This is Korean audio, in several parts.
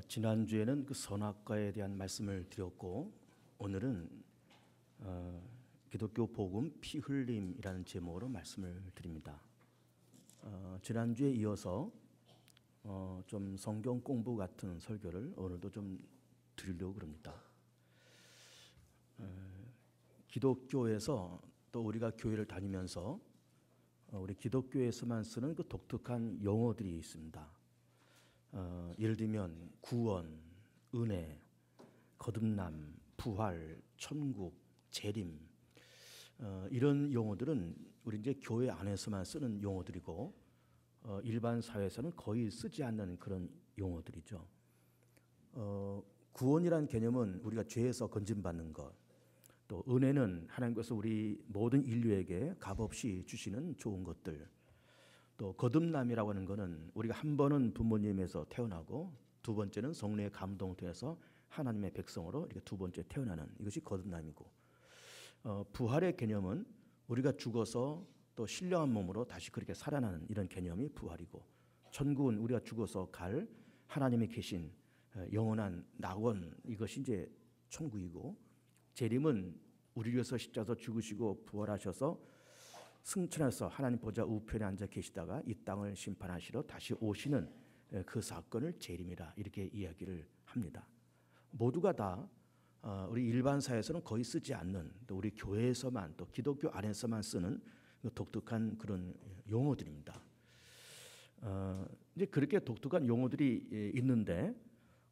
지난주에는 그 선악과에 대한 말씀을 드렸고 오늘은 기독교 복음 피 흘림이라는 제목으로 말씀을 드립니다. 지난주에 이어서 좀 성경 공부 같은 설교를 오늘도 좀 드리려고 그럽니다. 기독교에서 또 우리가 교회를 다니면서 우리 기독교에서만 쓰는 그 독특한 용어들이 있습니다. 예를 들면 구원, 은혜, 거듭남, 부활, 천국, 재림 이런 용어들은 우리 이제 교회 안에서만 쓰는 용어들이고 일반 사회에서는 거의 쓰지 않는 그런 용어들이죠. 구원이란 개념은 우리가 죄에서 건짐받는 것, 또 은혜는 하나님께서 우리 모든 인류에게 값없이 주시는 좋은 것들, 또 거듭남이라고 하는 것은 우리가 한 번은 부모님에서 태어나고 두 번째는 성령의 감동을 통해서 하나님의 백성으로 이렇게 두 번째 태어나는 이것이 거듭남이고, 부활의 개념은 우리가 죽어서 또 신령한 몸으로 다시 그렇게 살아나는 이런 개념이 부활이고, 천국은 우리가 죽어서 갈 하나님이 계신 영원한 낙원, 이것이 이제 천국이고, 재림은 우리 위해서 십자가에서 죽으시고 부활하셔서 승천해서 하나님 보좌 우편에 앉아 계시다가 이 땅을 심판하시러 다시 오시는 그 사건을 재림이라 이렇게 이야기를 합니다. 모두가 다 우리 일반 사회에서는 거의 쓰지 않는, 또 우리 교회에서만, 또 기독교 안에서만 쓰는 독특한 그런 용어들입니다. 이제 그렇게 독특한 용어들이 있는데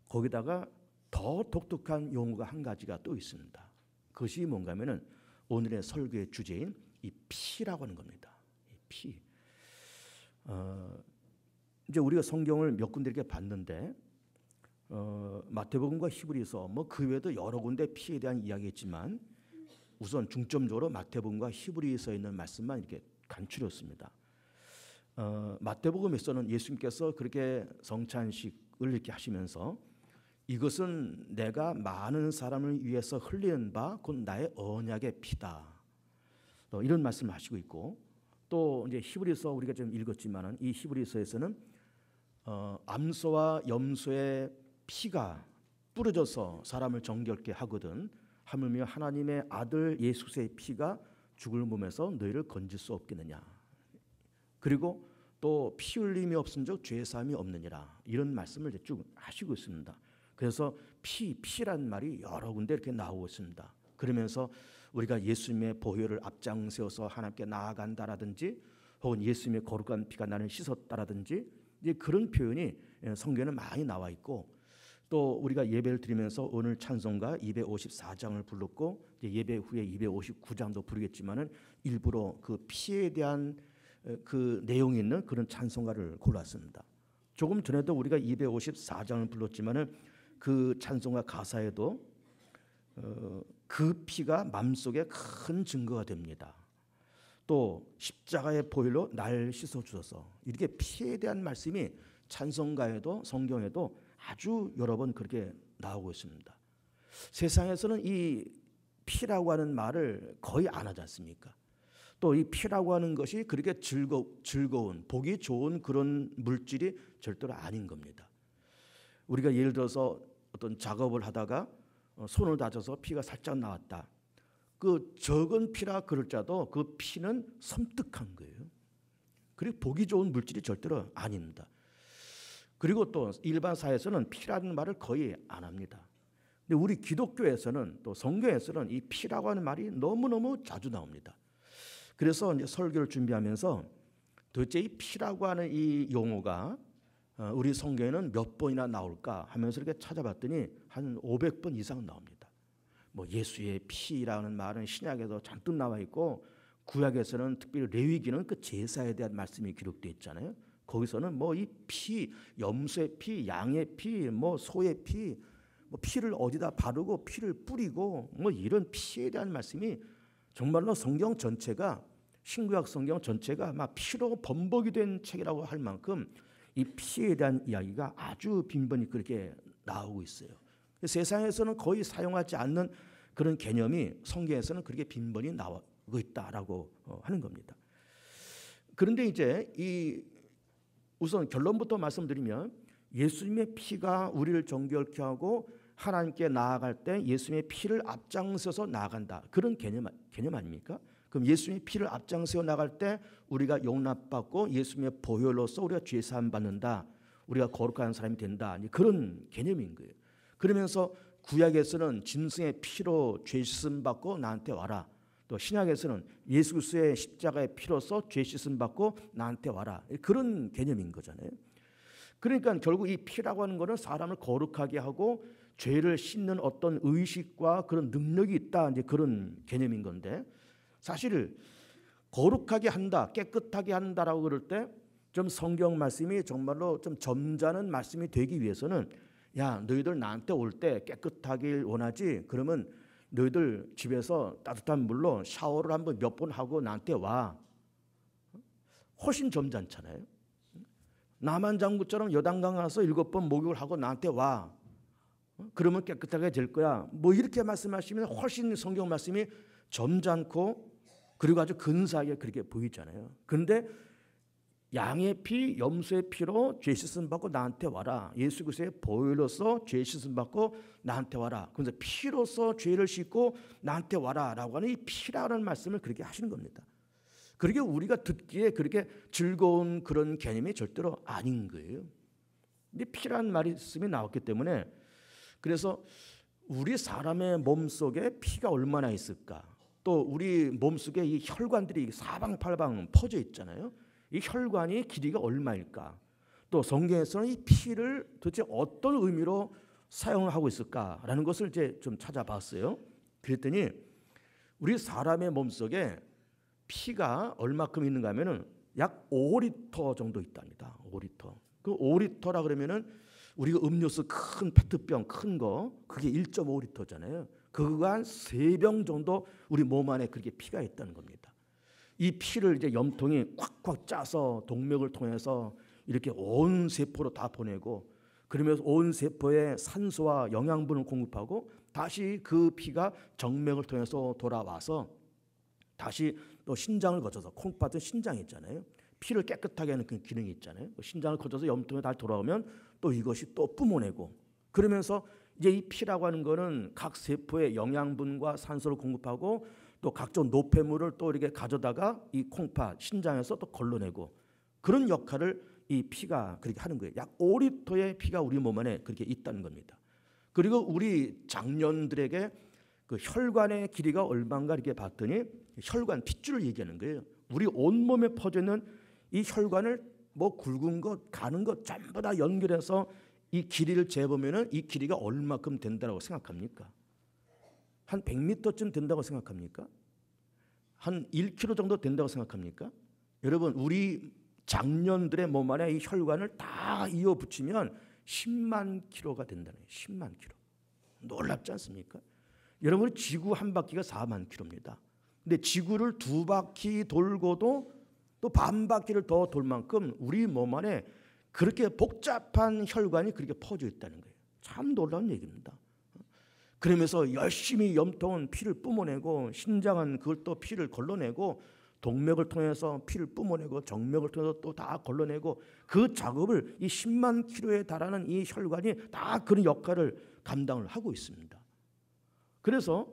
거기다가 더 독특한 용어가 한 가지가 또 있습니다. 그것이 뭔가 하면은 오늘의 설교의 주제인 이 피라고 하는 겁니다. 이 피. 이제 우리가 성경을 몇 군데 이렇게 봤는데 마태복음과 히브리서 뭐 그 외에도 여러 군데 피에 대한 이야기했지만 우선 중점적으로 마태복음과 히브리서에 있는 말씀만 이렇게 간추렸습니다. 마태복음에서는 예수님께서 그렇게 성찬식을 이렇게 하시면서 이것은 내가 많은 사람을 위해서 흘리는 바 곧 나의 언약의 피다, 또 이런 말씀을 하시고 있고, 또 이제 히브리서 우리가 좀 읽었지만은 이 히브리서에서는 암소와 염소의 피가 뿌려져서 사람을 정결케 하거든 하물며 하나님의 아들 예수 그리스도의 피가 죽을 몸에서 너희를 건질 수 없겠느냐, 그리고 또 피 흘림이 없은즉 죄 사함이 없느니라, 이런 말씀을 이제 쭉 하시고 있습니다. 그래서 피란 말이 여러 군데 이렇게 나오고 있습니다. 그러면서 우리가 예수님의 보혈을 앞장세워서 하나님께 나아간다라든지, 혹은 예수님의 거룩한 피가 나를 씻었다라든지, 이제 그런 표현이 성경에는 많이 나와 있고, 또 우리가 예배를 드리면서 오늘 찬송가 254장을 불렀고 이제 예배 후에 259장도 부르겠지만은 일부러 그 피에 대한 그 내용이 있는 그런 찬송가를 골랐습니다. 조금 전에도 우리가 254장을 불렀지만은 그 찬송가 가사에도 그 피가 마음속에 큰 증거가 됩니다. 또 십자가의 보혈로 날 씻어주셔서, 이렇게 피에 대한 말씀이 찬송가에도 성경에도 아주 여러 번 그렇게 나오고 있습니다. 세상에서는 이 피라고 하는 말을 거의 안 하지 않습니까? 또 이 피라고 하는 것이 그렇게 즐거운 보기 좋은 그런 물질이 절대로 아닌 겁니다. 우리가 예를 들어서 어떤 작업을 하다가 손을 다쳐서 피가 살짝 나왔다. 그 적은 피라 그럴자도 그 피는 섬뜩한 거예요. 그리고 보기 좋은 물질이 절대로 아닙니다. 그리고 또 일반 사회에서는 피라는 말을 거의 안 합니다. 근데 우리 기독교에서는, 또 성경에서는 이 피라고 하는 말이 너무너무 자주 나옵니다. 그래서 이제 설교를 준비하면서 도대체 이 피라고 하는 이 용어가 우리 성경에는 몇 번이나 나올까 하면서 이렇게 찾아봤더니 한 500번 이상 나옵니다. 뭐 예수의 피라는 말은 신약에도 잔뜩 나와 있고, 구약에서는 특별히 레위기는 그 제사에 대한 말씀이 기록되어 있잖아요. 거기서는 뭐 이 피, 염소의 피, 양의 피, 뭐 소의 피, 뭐 피를 어디다 바르고 피를 뿌리고 뭐 이런 피에 대한 말씀이 정말로 성경 전체가, 신구약 성경 전체가 막 피로 범벅이 된 책이라고 할 만큼 이 피에 대한 이야기가 아주 빈번히 그렇게 나오고 있어요. 세상에서는 거의 사용하지 않는 그런 개념이 성경에서는 그렇게 빈번히 나오고 있다라고 하는 겁니다. 그런데 이제 이 우선 결론부터 말씀드리면 예수님의 피가 우리를 정결케 하고 하나님께 나아갈 때 예수님의 피를 앞장서서 나아간다. 그런 개념 아닙니까? 그럼 예수님의 피를 앞장서 나갈 때 우리가 용납받고 예수님의 보혈로서 우리가 죄 사함 받는다. 우리가 거룩한 사람이 된다. 그런 개념인 거예요. 그러면서 구약에서는 짐승의 피로 죄 씻음 받고 나한테 와라. 또 신약에서는 예수 그리스도의 십자가의 피로서 죄 씻음 받고 나한테 와라. 그런 개념인 거잖아요. 그러니까 결국 이 피라고 하는 것은 사람을 거룩하게 하고 죄를 씻는 어떤 의식과 그런 능력이 있다. 이제 그런 개념인 건데, 사실 거룩하게 한다, 깨끗하게 한다라고 그럴 때 좀 성경 말씀이 정말로 좀 점잖은 말씀이 되기 위해서는, 야, 너희들 나한테 올 때 깨끗하길 원하지? 그러면 너희들 집에서 따뜻한 물로 샤워를 한번 몇 번 하고 나한테 와. 훨씬 점잖잖아요. 나만 장군처럼 요단강 가서 7번 목욕을 하고 나한테 와. 그러면 깨끗하게 될 거야. 뭐 이렇게 말씀하시면 훨씬 성경 말씀이 점잖고 그리고 아주 근사하게 그렇게 보이잖아요. 그런데 양의 피, 염소의 피로 죄 씻음 받고 나한테 와라. 예수 그리스도의 보혈로서 죄 씻음 받고 나한테 와라. 그래서 피로서 죄를 씻고 나한테 와라라고 하는 이 피라는 말씀을 그렇게 하시는 겁니다. 그렇게 우리가 듣기에 그렇게 즐거운 그런 개념이 절대로 아닌 거예요. 근데 피라는 말씀이 나왔기 때문에, 그래서 우리 사람의 몸 속에 피가 얼마나 있을까? 또 우리 몸 속에 이 혈관들이 사방팔방 퍼져 있잖아요. 이 혈관이 길이가 얼마일까? 또 성경에서는 이 피를 도대체 어떤 의미로 사용을 하고 있을까라는 것을 이제 좀 찾아봤어요. 그랬더니 우리 사람의 몸 속에 피가 얼마큼 있는가 하면은 약 5리터 정도 있답니다. 5리터. 그 5리터라 그러면은 우리가 음료수 큰 페트병 큰 거 그게 1.5리터잖아요. 그거 한 3병 정도 우리 몸 안에 그렇게 피가 있다는 겁니다. 이 피를 이제 염통이 콱콱 짜서 동맥을 통해서 이렇게 온 세포로 다 보내고, 그러면서 온 세포에 산소와 영양분을 공급하고 다시 그 피가 정맥을 통해서 돌아와서 다시 또 신장을 거쳐서, 콩팥은 신장이 있잖아요. 피를 깨끗하게 하는 그 기능이 있잖아요. 신장을 거쳐서 염통에 다시 돌아오면 또 이것이 또 뿜어내고, 그러면서 이제 이 피라고 하는 거는 각 세포에 영양분과 산소를 공급하고 또 각종 노폐물을 또 이렇게 가져다가 이 콩팥, 신장에서 또 걸러내고, 그런 역할을 이 피가 그렇게 하는 거예요. 약 5리터의 피가 우리 몸 안에 그렇게 있다는 겁니다. 그리고 우리 장년들에게 그 혈관의 길이가 얼마인가 이렇게 봤더니 혈관, 핏줄을 얘기하는 거예요. 우리 온몸에 퍼져 있는 이 혈관을 뭐 굵은 것, 가는 것 전부 다 연결해서 이 길이를 재보면은 이 길이가 얼마큼 된다고 생각합니까? 한 100m쯤 된다고 생각합니까? 한 1km 정도 된다고 생각합니까? 여러분, 우리 장년들의 몸 안에 이 혈관을 다 이어 붙이면 10만 킬로가 된다는 거예요. 10만 킬로. 놀랍지 않습니까? 여러분, 지구 한 바퀴가 4만 킬로입니다. 근데 지구를 2바퀴 돌고도 또 반 바퀴를 더 돌 만큼 우리 몸 안에 그렇게 복잡한 혈관이 그렇게 퍼져 있다는 거예요. 참 놀라운 얘기입니다. 그러면서 열심히 염통은 피를 뿜어내고, 신장은 그걸 또 피를 걸러내고, 동맥을 통해서 피를 뿜어내고, 정맥을 통해서 또 다 걸러내고, 그 작업을 이 10만 킬로에 달하는 이 혈관이 다 그런 역할을 감당을 하고 있습니다. 그래서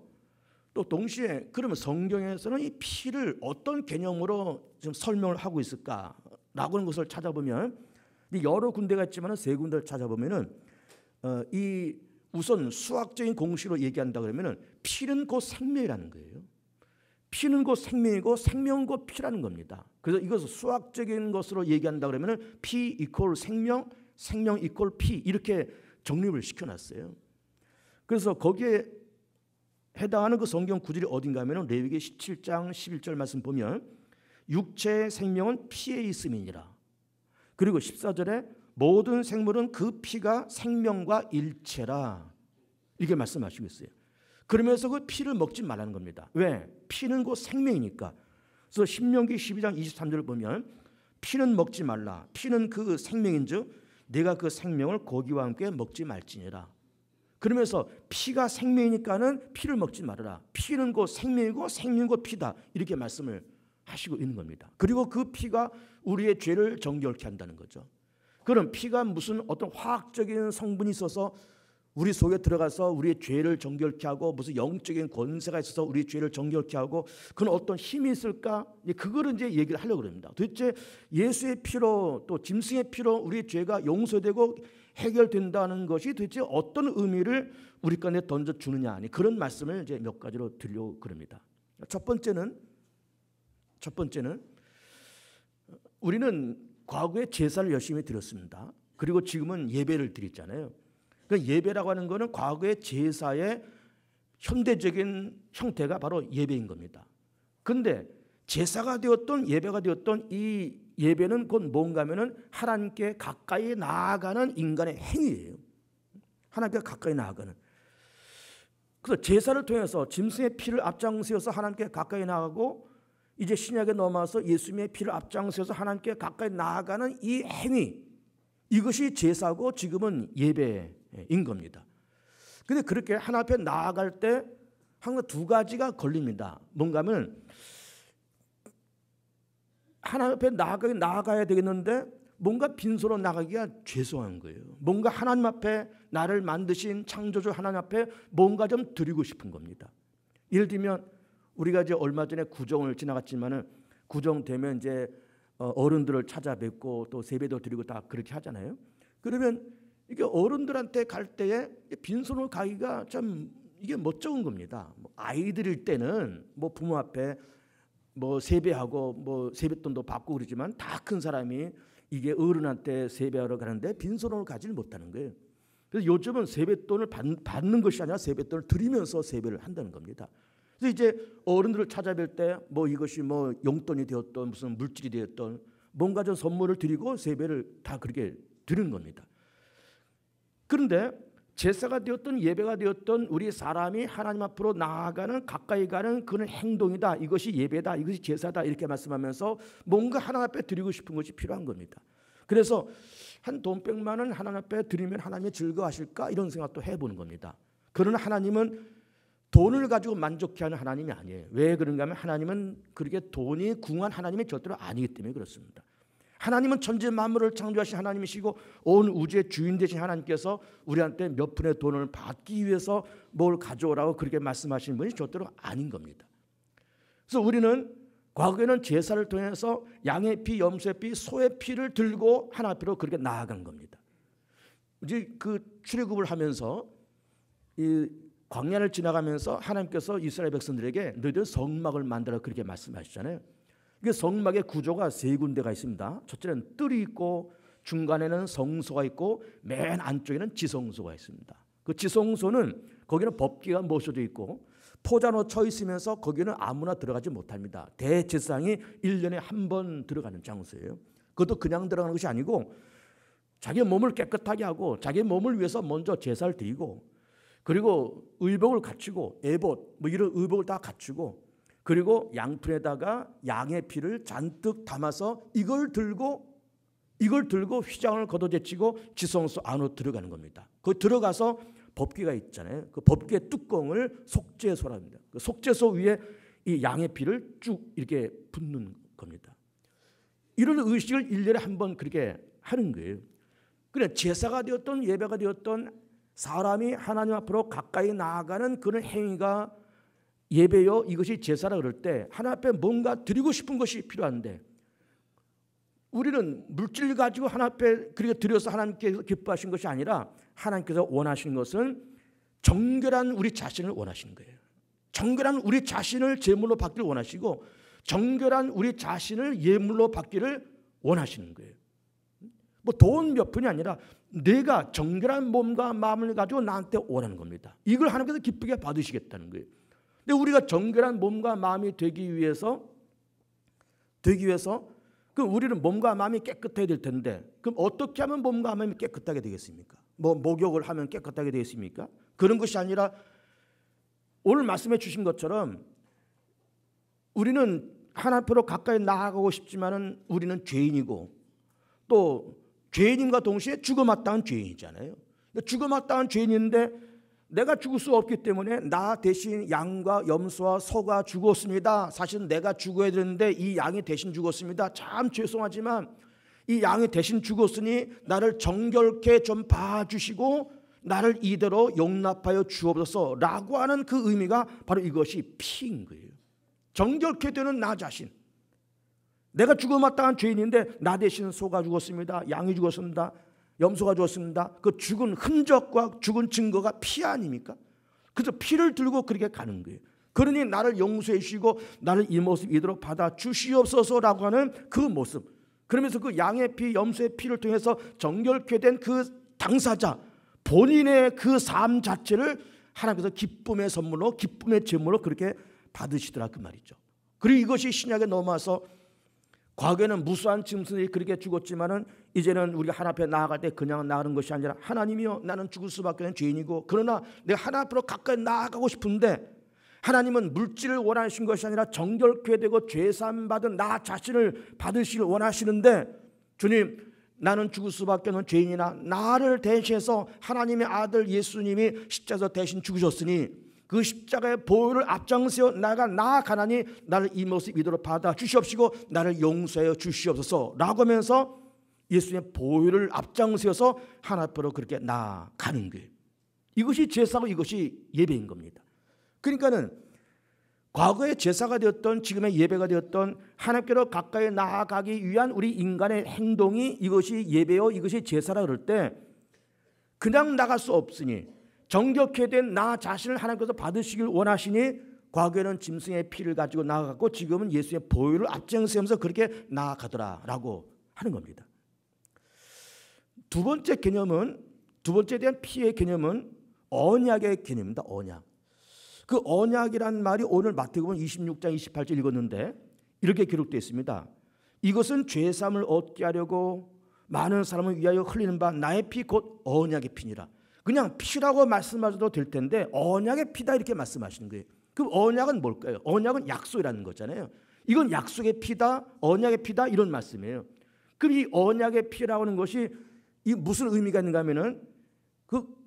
또 동시에 그러면 성경에서는 이 피를 어떤 개념으로 지금 설명을 하고 있을까라고 하는 것을 찾아보면, 여러 군데가 있지만 세 군데를 찾아보면은 이 우선 수학적인 공식으로 얘기한다 그러면은 피는 곧 생명이라는 거예요. 피는 곧 생명이고 생명은 곧 피라는 겁니다. 그래서 이것을 수학적인 것으로 얘기한다 그러면은 피 이퀄 생명, 생명 이퀄 피, 이렇게 정립을 시켜놨어요. 그래서 거기에 해당하는 그 성경 구절이 어딘가 하면은 레위기 17장 11절 말씀 보면 육체의 생명은 피에 있음이니라. 그리고 14절에 모든 생물은 그 피가 생명과 일체라, 이렇게 말씀하시고 있어요. 그러면서 그 피를 먹지 말라는 겁니다. 왜? 피는 곧 생명이니까. 그래서 신명기 12장 23절을 보면 피는 먹지 말라. 피는 그 생명인즉 내가 그 생명을 고기와 함께 먹지 말지니라. 그러면서 피가 생명이니까는 피를 먹지 말아라. 피는 곧 생명이고 생명은 곧 피다, 이렇게 말씀을 하시고 있는 겁니다. 그리고 그 피가 우리의 죄를 정결케 한다는 거죠. 그런 피가 무슨 어떤 화학적인 성분이 있어서 우리 속에 들어가서 우리의 죄를 정결케 하고 무슨 영적인 권세가 있어서 우리의 죄를 정결케 하고 그런 어떤 힘이 있을까? 그거를 이제 얘기를 하려고 합니다. 도대체 예수의 피로 또 짐승의 피로 우리의 죄가 용서되고 해결된다는 것이 도대체 어떤 의미를 우리 가운데 던져주느냐 하니 그런 말씀을 이제 몇 가지로 드리려고 그럽니다. 첫 번째는 우리는 과거에 제사를 열심히 드렸습니다. 그리고 지금은 예배를 드리잖아요. 그러니까 예배라고 하는 것은 과거의 제사의 현대적인 형태가 바로 예배인 겁니다. 그런데 제사가 되었던 예배가 되었던 이 예배는 곧 뭔가 하면은 하나님께 가까이 나아가는 인간의 행위예요. 하나님께 가까이 나아가는. 그래서 제사를 통해서 짐승의 피를 앞장세워서 하나님께 가까이 나아가고 이제 신약에 넘어와서 예수님의 피를 앞장서서 하나님께 가까이 나아가는 이 행위, 이것이 제사고 지금은 예배인 겁니다. 그런데 그렇게 하나님 앞에 나아갈 때 항상 두 가지가 걸립니다. 뭔가 하면 하나님 앞에 나아가야 되겠는데 뭔가 빈손으로 나가기가 죄송한 거예요. 뭔가 하나님 앞에 나를 만드신 창조주 하나님 앞에 뭔가 좀 드리고 싶은 겁니다. 예를 들면 우리가 이제 얼마 전에 구정을 지나갔지만은 구정되면 이제 어른들을 찾아뵙고 또 세배도 드리고 다 그렇게 하잖아요. 그러면 이게 어른들한테 갈 때에 빈손으로 가기가 참 이게 멋쩍은 겁니다. 아이들일 때는 뭐 부모 앞에 뭐 세배하고 뭐 세뱃돈도 받고 그러지만 다 큰 사람이 이게 어른한테 세배하러 가는데 빈손으로 가지를 못하는 거예요. 그래서 요즘은 세뱃돈을 받는 것이 아니라 세뱃돈을 드리면서 세배를 한다는 겁니다. 그래서 이제 어른들을 찾아뵐 때 뭐 이것이 뭐 용돈이 되었던 무슨 물질이 되었던 뭔가 좀 선물을 드리고 세배를 다 그렇게 드리는 겁니다. 그런데 제사가 되었던 예배가 되었던 우리 사람이 하나님 앞으로 나아가는 가까이 가는 그런 행동이다. 이것이 예배다. 이것이 제사다. 이렇게 말씀하면서 뭔가 하나님 앞에 드리고 싶은 것이 필요한 겁니다. 그래서 한 돈백만 원 하나님 앞에 드리면 하나님이 즐거워하실까? 이런 생각도 해보는 겁니다. 그러나 하나님은 돈을 가지고 만족해하는 하나님이 아니에요. 왜 그런가 하면 하나님은 그렇게 돈이 궁한 하나님이 절대로 아니기 때문에 그렇습니다. 하나님은 천지 만물을 창조하신 하나님이시고 온 우주의 주인 되신 하나님께서 우리한테 몇 푼의 돈을 받기 위해서 뭘 가져오라고 그렇게 말씀하시는 분이 절대로 아닌 겁니다. 그래서 우리는 과거에는 제사를 통해서 양의 피, 염소의 피, 소의 피를 들고 하나님 앞으로 그렇게 나아간 겁니다. 이제 그 출애굽을 하면서 이 광야를 지나가면서 하나님께서 이스라엘 백성들에게 너희들 성막을 만들어 그렇게 말씀하시잖아요. 이게 성막의 구조가 세 군데가 있습니다. 첫째는 뜰이 있고 중간에는 성소가 있고 맨 안쪽에는 지성소가 있습니다. 그 지성소는 거기는 법궤가 모셔져 있고 포자로 쳐 있으면서 거기는 아무나 들어가지 못합니다. 대제사장이 1년에 한 번 들어가는 장소예요. 그것도 그냥 들어가는 것이 아니고 자기 몸을 깨끗하게 하고 자기 몸을 위해서 먼저 제사를 드리고 그리고 의복을 갖추고 에봇 뭐 이런 의복을 다 갖추고 그리고 양푼에다가 양의 피를 잔뜩 담아서 이걸 들고 휘장을 걷어제치고 지성소 안으로 들어가는 겁니다. 거기 들어가서 법궤가 있잖아요. 그 법궤 뚜껑을 속죄소라 합니다. 그 속죄소 위에 이 양의 피를 쭉 이렇게 붓는 겁니다. 이런 의식을 1년에 한 번 그렇게 하는 거예요. 그래 제사가 되었던 예배가 되었던 사람이 하나님 앞으로 가까이 나아가는 그런 행위가 예배요 이것이 제사라 그럴 때 하나님 앞에 뭔가 드리고 싶은 것이 필요한데 우리는 물질 가지고 하나님 앞에 그렇게 드려서 하나님께서 기뻐하신 것이 아니라 하나님께서 원하시는 것은 정결한 우리 자신을 원하시는 거예요. 정결한 우리 자신을 제물로 받기를 원하시고 정결한 우리 자신을 예물로 받기를 원하시는 거예요. 뭐 돈 몇 푼이 아니라 내가 정결한 몸과 마음을 가지고 나한테 원하는 겁니다. 이걸 하나님께서 기쁘게 받으시겠다는 거예요. 근데 우리가 정결한 몸과 마음이 되기 위해서 그 우리는 몸과 마음이 깨끗해야 될 텐데 그럼 어떻게 하면 몸과 마음이 깨끗하게 되겠습니까? 뭐 목욕을 하면 깨끗하게 되겠습니까? 그런 것이 아니라 오늘 말씀해 주신 것처럼 우리는 하나님 앞으로 가까이 나아가고 싶지만은 우리는 죄인이고 또 죄인임과 동시에 죽어마땅한 죄인이잖아요. 죽어마땅한 죄인인데 내가 죽을 수 없기 때문에 나 대신 양과 염소와 소가 죽었습니다. 사실은 내가 죽어야 되는데 이 양이 대신 죽었습니다. 참 죄송하지만 이 양이 대신 죽었으니 나를 정결케 좀 봐주시고 나를 이대로 용납하여 주옵소서 라고 하는 그 의미가 바로 이것이 피인 거예요. 정결케 되는 나 자신. 내가 죽어마땅한 죄인인데 나 대신 소가 죽었습니다. 양이 죽었습니다. 염소가 죽었습니다. 그 죽은 흔적과 죽은 증거가 피 아닙니까? 그래서 피를 들고 그렇게 가는 거예요. 그러니 나를 용서해 주시고 나를 이 모습 이대로 받아 주시옵소서라고 하는 그 모습. 그러면서 그 양의 피, 염소의 피를 통해서 정결케 된 그 당사자 본인의 그 삶 자체를 하나님께서 기쁨의 선물로 기쁨의 제물로 그렇게 받으시더라 그 말이죠. 그리고 이것이 신약에 넘어와서 과거에는 무수한 짐승들이 그렇게 죽었지만은 이제는 우리가 하나님 앞에 나아갈 때 그냥 나가는 것이 아니라 하나님이여 나는 죽을 수밖에 없는 죄인이고 그러나 내가 하나님 앞으로 가까이 나아가고 싶은데 하나님은 물질을 원하시는 것이 아니라 정결케 되고 죄사함 받은 나 자신을 받으시길 원하시는데 주님 나는 죽을 수밖에 없는 죄인이나 나를 대신해서 하나님의 아들 예수님이 십자가에서 대신 죽으셨으니 그 십자가의 보혈을 앞장세워 나아가나니 나를 이 모습 이대로 받아 주시옵시고 나를 용서하여 주시옵소서 라고 하면서 예수님의 보혈을 앞장세워서 하나님 앞으로 그렇게 나아가는 거예요. 이것이 제사고 이것이 예배인 겁니다. 그러니까는 과거의 제사가 되었던 지금의 예배가 되었던 하나님께로 가까이 나아가기 위한 우리 인간의 행동이 이것이 예배요 이것이 제사라 그럴 때 그냥 나갈 수 없으니 정결케 된 나 자신을 하나님께서 받으시길 원하시니 과거에는 짐승의 피를 가지고 나아갔고 지금은 예수의 보혈을 앞장서면서 그렇게 나아가더라라고 하는 겁니다. 두 번째 개념은 두 번째에 대한 피의 개념은 언약의 개념입니다. 언약. 그 언약이란 말이 오늘 마태복음 26장 28절 읽었는데 이렇게 기록되어 있습니다. 이것은 죄사함을 얻게 하려고 많은 사람을 위하여 흘리는 바 나의 피 곧 언약의 피니라. 그냥 피라고 말씀하셔도 될 텐데 언약의 피다 이렇게 말씀하시는 거예요. 그럼 언약은 뭘까요? 언약은 약속이라는 거잖아요. 이건 약속의 피다, 언약의 피다 이런 말씀이에요. 그럼 이 언약의 피라고 하는 것이 이 무슨 의미가 있는가 하면은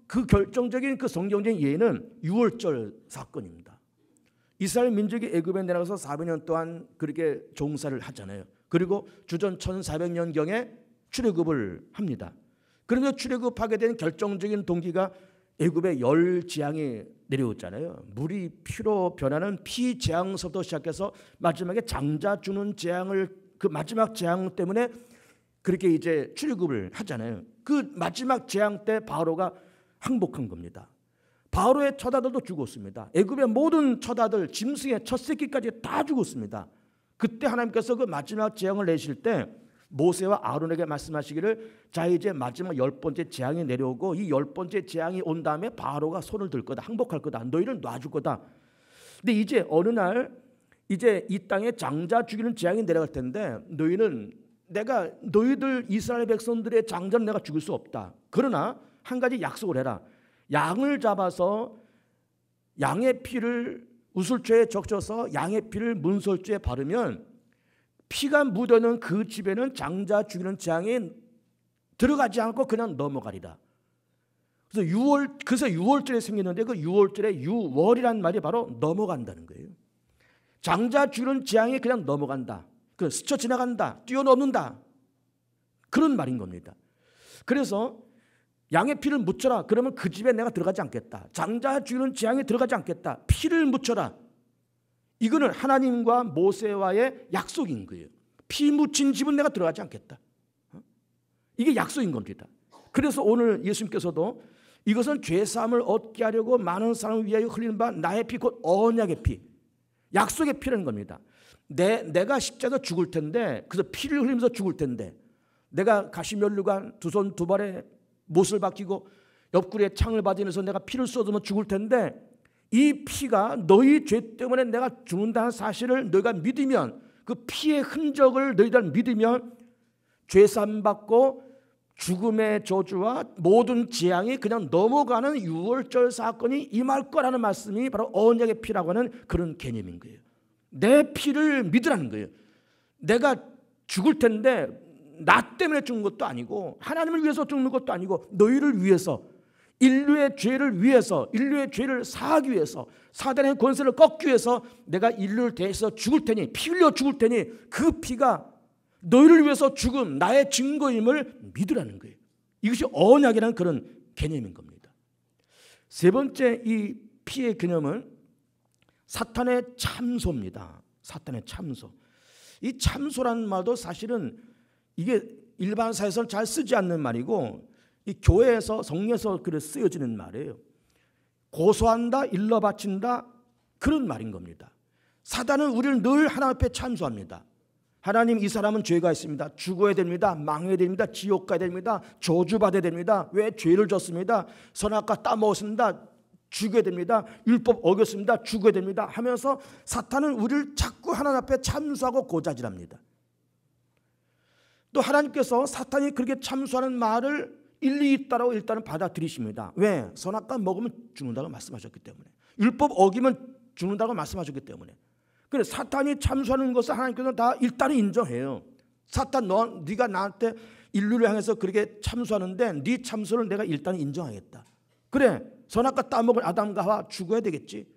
그 결정적인 그 성경적인 예는 유월절 사건입니다. 이스라엘 민족이 애굽에 내려가서 400년 동안 그렇게 종사를 하잖아요. 그리고 주전 1400년경에 출애굽을 합니다. 그런데 출애굽하게 된 결정적인 동기가 애굽에 열 재앙이 내려왔잖아요. 물이 피로 변하는 피 재앙서부터 시작해서 마지막에 장자 주는 재앙을 그 마지막 재앙 때문에 그렇게 이제 출애굽을 하잖아요. 그 마지막 재앙 때 바로가 항복한 겁니다. 바로의 처자들도 죽었습니다. 애굽의 모든 처자들 짐승의 첫 새끼까지 다 죽었습니다. 그때 하나님께서 그 마지막 재앙을 내실 때 모세와 아론에게 말씀하시기를 자 이제 마지막 10번째 재앙이 내려오고 이 10번째 재앙이 온 다음에 바로가 손을 들 거다. 항복할 거다. 너희를 놔줄 거다. 근데 이제 어느 날 이제 이 땅에 장자 죽이는 재앙이 내려갈 텐데 내가 너희들 이스라엘 백성들의 장자는 내가 죽일 수 없다. 그러나 한 가지 약속을 해라. 양을 잡아서 양의 피를 우슬초에 적셔서 양의 피를 문설주에 바르면 피가 묻어있는 그 집에는 장자 죽이는 재앙이 들어가지 않고 그냥 넘어가리라. 그래서 6월절에 생겼는데 그 6월절에 유월이란 말이 바로 넘어간다는 거예요. 장자 죽이는 재앙이 그냥 넘어간다. 그 스쳐 지나간다. 뛰어넘는다. 그런 말인 겁니다. 그래서 양의 피를 묻혀라. 그러면 그 집에 내가 들어가지 않겠다. 장자 죽이는 재앙이 들어가지 않겠다. 피를 묻혀라. 이거는 하나님과 모세와의 약속인 거예요. 피 묻힌 집은 내가 들어가지 않겠다. 이게 약속인 겁니다. 그래서 오늘 예수님께서도 이것은 죄사함을 얻게 하려고 많은 사람을 위하여 흘리는 바 나의 피 곧 언약의 피. 약속의 피라는 겁니다. 내가 십자가에서 죽을 텐데 그래서 피를 흘리면서 죽을 텐데 내가 가시면류관 두 손 두 발에 못을 박히고 옆구리에 창을 받으면서 내가 피를 쏟으면 죽을 텐데 이 피가 너희 죄 때문에 내가 죽는다는 사실을 너희가 믿으면 그 피의 흔적을 너희들 믿으면 죄사함 받고 죽음의 저주와 모든 재앙이 그냥 넘어가는 유월절 사건이 임할 거라는 말씀이 바로 언약의 피라고 하는 그런 개념인 거예요. 내 피를 믿으라는 거예요. 내가 죽을 텐데 나 때문에 죽는 것도 아니고 하나님을 위해서 죽는 것도 아니고 너희를 위해서 인류의 죄를 위해서 인류의 죄를 사하기 위해서 사단의 권세를 꺾기 위해서 내가 인류를 대해서 죽을 테니 피 흘려 죽을 테니 그 피가 너희를 위해서 죽은 나의 증거임을 믿으라는 거예요. 이것이 언약이라는 그런 개념인 겁니다. 세 번째 이 피의 개념은 사탄의 참소입니다. 사탄의 참소. 이 참소라는 말도 사실은 이게 일반 사회에서는 잘 쓰지 않는 말이고 이 교회에서 성경에서 그래 쓰여지는 말이에요. 고소한다, 일러 바친다 그런 말인 겁니다. 사단은 우리를 늘 하나님 앞에 참소합니다. 하나님, 이 사람은 죄가 있습니다. 죽어야 됩니다. 망해야 됩니다. 지옥 가야 됩니다. 저주받아야 됩니다. 왜 죄를 졌습니다. 선악과 따먹었습니다. 죽어야 됩니다. 율법 어겼습니다. 죽어야 됩니다. 하면서 사탄은 우리를 자꾸 하나님 앞에 참소하고 고자질합니다. 또 하나님께서 사탄이 그렇게 참소하는 말을 일리 있다고 일단은 받아들이십니다. 왜? 선악과 먹으면 죽는다고 말씀하셨기 때문에. 율법 어기면 죽는다고 말씀하셨기 때문에. 그래, 사탄이 참소하는 것을 하나님께서는 다 일단은 인정해요. 사탄, 네가 나한테 인류를 향해서 그렇게 참소하는데 네 참소를 내가 일단 인정하겠다. 그래, 선악과 따먹은 아담과 하와 죽어야 되겠지.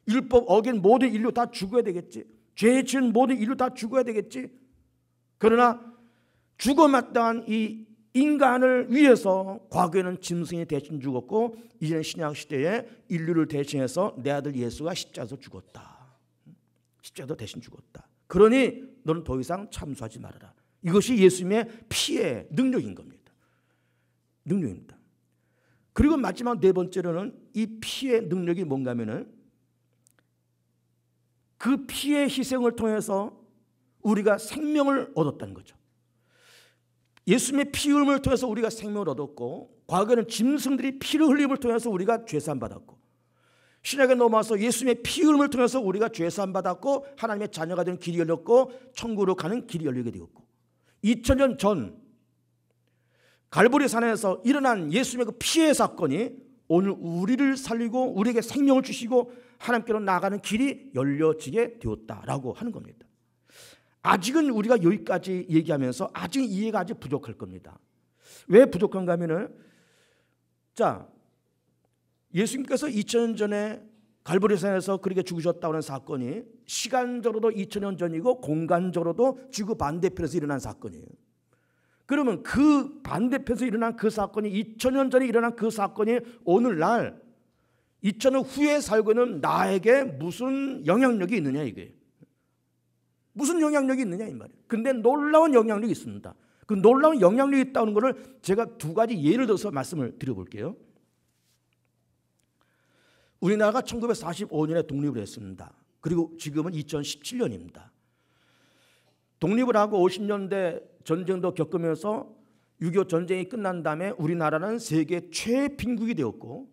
율법 어긴 모든 인류 다 죽어야 되겠지. 죄 지은 모든 인류 다 죽어야 되겠지. 그러나 죽어마땅한 이 인간을 위해서 과거에는 짐승이 대신 죽었고 이제는 신약 시대에 인류를 대신해서 내 아들 예수가 십자가에서 죽었다. 십자가도 대신 죽었다. 그러니 너는 더 이상 참소하지 말아라. 이것이 예수님의 피의 능력인 겁니다. 능력입니다. 그리고 마지막 네 번째로는 이 피의 능력이 뭔가 하면은 그 피의 희생을 통해서 우리가 생명을 얻었다는 거죠. 예수님의 피 흘림을 통해서 우리가 생명을 얻었고 과거에는 짐승들이 피를 흘림을 통해서 우리가 죄사함 받았고 신약에 넘어와서 예수님의 피 흘림을 통해서 우리가 죄사함 받았고 하나님의 자녀가 되는 길이 열렸고 천국으로 가는 길이 열리게 되었고 2000년 전 갈보리 산에서 일어난 예수님의 그 피의 사건이 오늘 우리를 살리고 우리에게 생명을 주시고 하나님께로 나가는 길이 열려지게 되었다라고 하는 겁니다. 아직은 우리가 여기까지 얘기하면서 아직 이해가 아직 부족할 겁니다. 왜 부족한가 하면은 자, 예수님께서 2000년 전에 갈보리산에서 그렇게 죽으셨다고 하는 사건이 시간적으로도 2000년 전이고 공간적으로도 지구 반대편에서 일어난 사건이에요. 그러면 그 반대편에서 일어난 그 사건이 2000년 전에 일어난 그 사건이 오늘날 2000년 후에 살고 있는 나에게 무슨 영향력이 있느냐 이게. 무슨 영향력이 있느냐 이 말이에요. 근데 놀라운 영향력이 있습니다. 그 놀라운 영향력이 있다는 것을 제가 두 가지 예를 들어서 말씀을 드려볼게요. 우리나라가 1945년에 독립을 했습니다. 그리고 지금은 2017년입니다. 독립을 하고 50년대 전쟁도 겪으면서 6.25 전쟁이 끝난 다음에 우리나라는 세계 최빈국이 되었고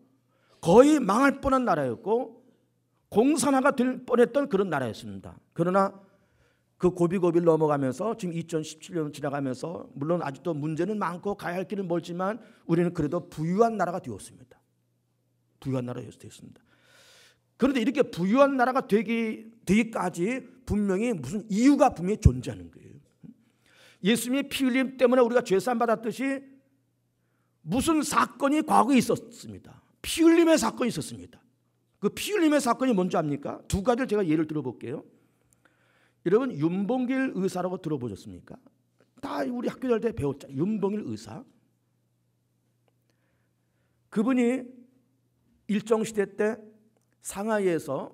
거의 망할 뻔한 나라였고 공산화가 될 뻔했던 그런 나라였습니다. 그러나 그 고비고비를 넘어가면서 지금 2017년 지나가면서 물론 아직도 문제는 많고 가야 할 길은 멀지만 우리는 그래도 부유한 나라가 되었습니다. 부유한 나라가 되었습니다. 그런데 이렇게 부유한 나라가 되기까지 분명히 무슨 이유가 분명히 존재하는 거예요. 예수님의 피 흘림 때문에 우리가 죄사함 받았듯이 무슨 사건이 과거에 있었습니다. 피 흘림의 사건이 있었습니다. 그 피 흘림의 사건이 뭔지 압니까? 두 가지를 제가 예를 들어볼게요. 여러분 윤봉길 의사라고 들어보셨습니까? 다 우리 학교 다닐 때 배웠잖아요. 윤봉길 의사. 그분이 일정시대 때 상하이에서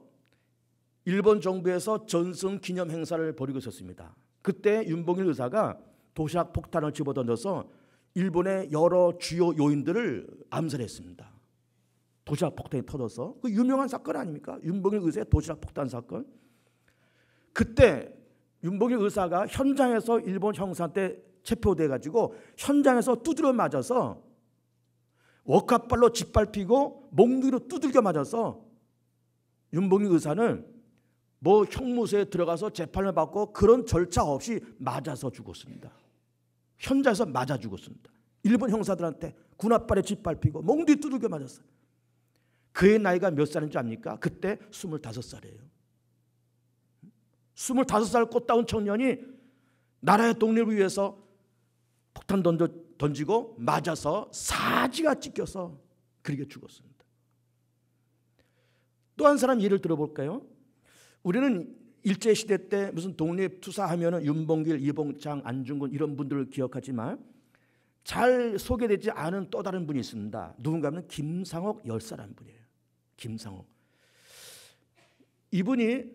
일본 정부에서 전승 기념 행사를 벌이고 있었습니다. 그때 윤봉길 의사가 도시락 폭탄을 집어던져서 일본의 여러 주요 요인들을 암살했습니다. 도시락 폭탄이 터져서 그 유명한 사건 아닙니까? 윤봉길 의사의 도시락 폭탄 사건. 그때 윤봉길 의사가 현장에서 일본 형사한테 체포돼 가지고 현장에서 두드려 맞아서 워카발로 짓밟히고 몽둥이로 두들겨 맞아서 윤봉길 의사는 뭐 형무소에 들어가서 재판을 받고 그런 절차 없이 맞아서 죽었습니다. 현장에서 맞아 죽었습니다. 일본 형사들한테 군홧발에 짓밟히고 몽둥이 두들겨 맞았어요. 그의 나이가 몇 살인지 압니까? 그때 25살이에요. 25살 꽃다운 청년이 나라의 독립을 위해서 폭탄 던지고 맞아서 사지가 찢겨서 그렇게 죽었습니다. 또 한 사람 예를 들어볼까요? 우리는 일제시대 때 무슨 독립투사하면은 윤봉길, 이봉창, 안중근 이런 분들을 기억하지만 잘 소개되지 않은 또 다른 분이 있습니다. 누군가 하면 김상옥 열사라는 분이에요. 김상옥. 이분이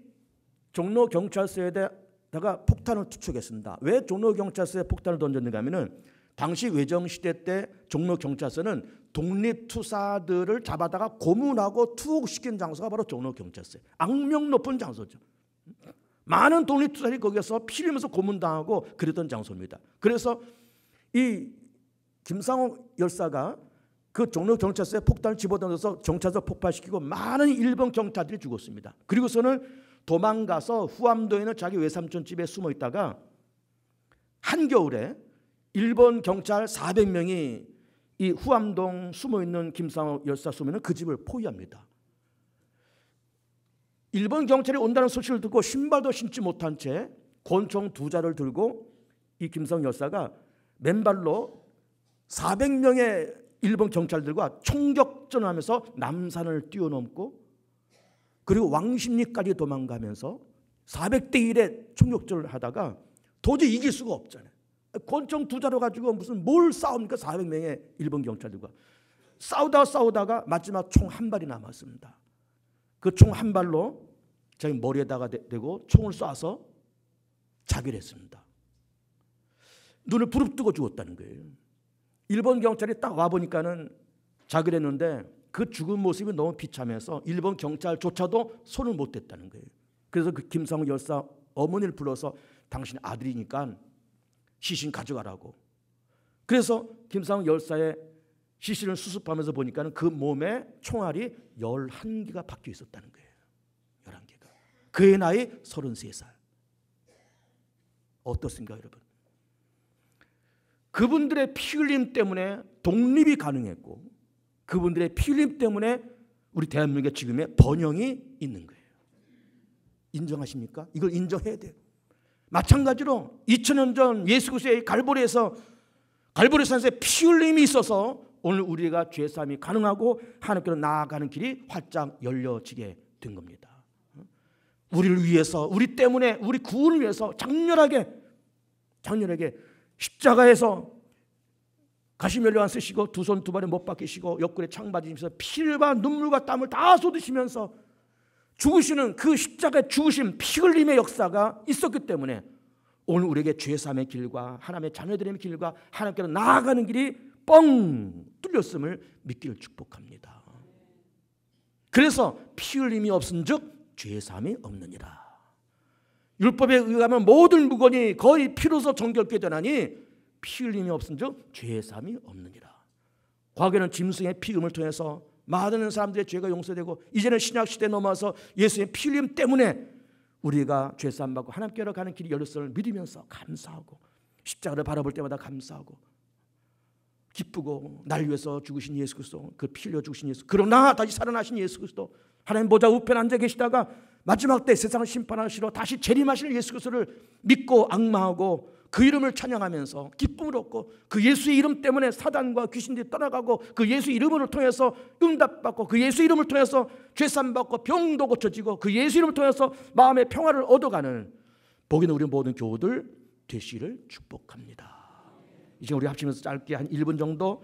종로경찰서에다가 폭탄을 투척했습니다. 왜 종로경찰서에 폭탄을 던졌는가 하면은 당시 외정시대 때 종로경찰서는 독립투사들을 잡아다가 고문하고 투옥시킨 장소가 바로 종로경찰서예요. 악명 높은 장소죠. 많은 독립투사들이 거기서 피 흘리면서 고문당하고 그랬던 장소입니다. 그래서 이 김상옥 열사가 그 종로경찰서에 폭탄을 집어던져서 경찰서 폭발시키고 많은 일본 경찰들이 죽었습니다. 그리고서는 도망가서 후암도에 있는 자기 외삼촌 집에 숨어 있다가 한겨울에 일본 경찰 400명이 이 후암동 숨어있는 김상옥 열사 숨어있는 그 집을 포위합니다. 일본 경찰이 온다는 소식을 듣고 신발도 신지 못한 채 권총 2자를 들고 이 김상옥 열사가 맨발로 400명의 일본 경찰들과 총격전하면서 남산을 뛰어넘고 그리고 왕십리까지 도망가면서 400대 1의 총격전을 하다가 도저히 이길 수가 없잖아요. 권총 2자로 가지고 무슨 뭘 싸웁니까? 400명의 일본 경찰들과 싸우다가 마지막 총 한 발이 남았습니다. 그 총 한 발로 자기 머리에다가 대고 총을 쏴서 자결 했습니다. 눈을 부릅뜨고 죽었다는 거예요. 일본 경찰이 딱 와보니까는 자결했는데 그 죽은 모습이 너무 비참해서 일본 경찰조차도 손을 못 댔다는 거예요. 그래서 그 김상옥 열사 어머니를 불러서 당신 아들이니까 시신 가져가라고. 그래서 김상옥 열사의 시신을 수습하면서 보니까는 그 몸에 총알이 11개가 박혀 있었다는 거예요. 11개가. 그의 나이 33살. 어떻습니까, 여러분? 그분들의 피 흘림 때문에 독립이 가능했고 그분들의 피 흘림 때문에 우리 대한민국의 지금의 번영이 있는 거예요. 인정하십니까? 이걸 인정해야 돼요. 마찬가지로 2000년 전 예수 그리스도의 갈보리산에서 피 흘림이 있어서 오늘 우리가 죄사함이 가능하고 하나님께로 나아가는 길이 활짝 열려지게 된 겁니다. 우리를 위해서, 우리 때문에, 우리 구원을 위해서 장렬하게 십자가에서 가시면류관 쓰시고 두 손 두 발에 못 박히시고 옆구리에 창 맞으시면서 피와 눈물과 땀을 다 쏟으시면서 죽으시는 그 십자가의 죽으심, 피 흘림의 역사가 있었기 때문에 오늘 우리에게 죄사함의 길과 하나님의 자녀들의 길과 하나님께로 나아가는 길이 뻥 뚫렸음을 믿기를 축복합니다. 그래서 피 흘림이 없은즉 죄사함이 없느니라. 율법에 의하면 모든 무건이 거의 피로서 정결케 되나니 피 흘림이 없은즉 죄사함이 없느니라. 과거에는 짐승의 피음을 통해서 많은 사람들의 죄가 용서되고 이제는 신약 시대에 넘어와서 예수의 피 흘림 때문에 우리가 죄사함 받고 하나님께로 가는 길이 열렸음을 믿으면서 감사하고 십자가를 바라볼 때마다 감사하고 기쁘고 날 위해서 죽으신 예수 그리스도, 그 피 흘려 죽으신 예수, 그러나 다시 살아나신 예수 그리스도, 하나님 보좌 우편에 앉아 계시다가 마지막 때 세상을 심판하시러 다시 재림하실 예수 그리스도를 믿고 앙망하고 그 이름을 찬양하면서 기쁨을 얻고 그 예수의 이름 때문에 사단과 귀신들이 떠나가고 그 예수 이름을 통해서 응답받고 그 예수 이름을 통해서 죄산 받고 병도 고쳐지고 그 예수 이름을 통해서 마음의 평화를 얻어가는 복 있는 우리 모든 교우들 되시기를 축복합니다. 이제 우리 합치면서 짧게 한 1분 정도